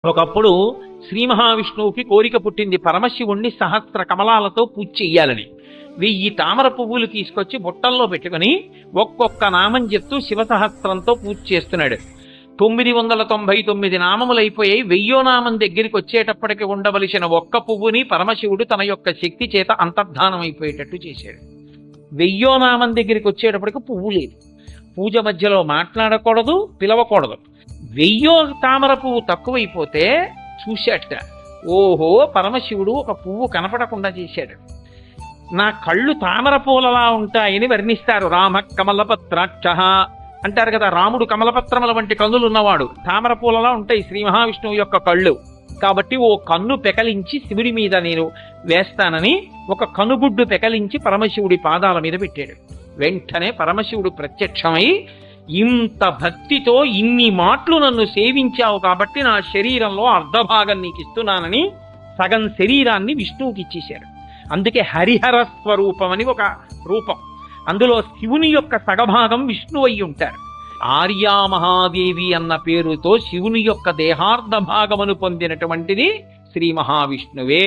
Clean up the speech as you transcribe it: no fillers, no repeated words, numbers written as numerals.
ఒకప్పుడు శ్రీ మహావిష్ణువుకి కోరిక పుట్టింది పరమశివుణ్ణి సహస్ర కమలాలతో పూజ చెయ్యాలని. 1000 తామర పువ్వులు తీసుకొచ్చి బుట్టల్లో పెట్టుకుని ఒక్కొక్క నామం చెప్తూ శివసహస్రంతో పూజ చేస్తున్నాడు. 999 నామములైపోయాయి. 1000వ నామం దగ్గరికి వచ్చేటప్పటికి ఉండవలసిన ఒక్క పువ్వుని పరమశివుడు తన యొక్క శక్తి చేత అంతర్ధానం అయిపోయేటట్టు చేశాడు. 1000వ నామం దగ్గరికి వచ్చేటప్పటికి పువ్వు లేదు. పూజ మధ్యలో మాట్లాడకూడదు, పిలవకూడదు. 1000వ తామర పువ్వు తక్కువైపోతే చూశాట. ఓహో, పరమశివుడు ఒక పువ్వు కనపడకుండా చేశాడు. నా కళ్ళు తామర పూలలా ఉంటాయని వర్ణిస్తారు. రామ కమలపత్రాక్ష అంటారు కదా. రాముడు కమలపత్రముల వంటి కన్నులు ఉన్నవాడు. తామర పూలలా ఉంటాయి శ్రీ మహావిష్ణువు యొక్క కళ్ళు. కాబట్టి ఓ కన్ను పెకలించి శివుడి మీద నేను వేస్తానని ఒక కనుగుడ్డు పెకలించి పరమశివుడి పాదాల మీద పెట్టాడు. వెంటనే పరమశివుడు ప్రత్యక్షమై, ఇంత భక్తితో ఇన్ని మాటలు నన్ను సేవించావు కాబట్టి నా శరీరంలో అర్ధభాగం నీకు ఇస్తున్నానని సగం శరీరాన్ని విష్ణువుకి ఇచ్చేశారు. అందుకే హరిహర స్వరూపం అని ఒక రూపం. అందులో శివుని యొక్క సగభాగం విష్ణువు అయి ఉంటారు. ఆర్యామహాదేవి అన్న పేరుతో శివుని యొక్క దేహార్ధ భాగమును పొందినటువంటిది శ్రీ మహావిష్ణువే.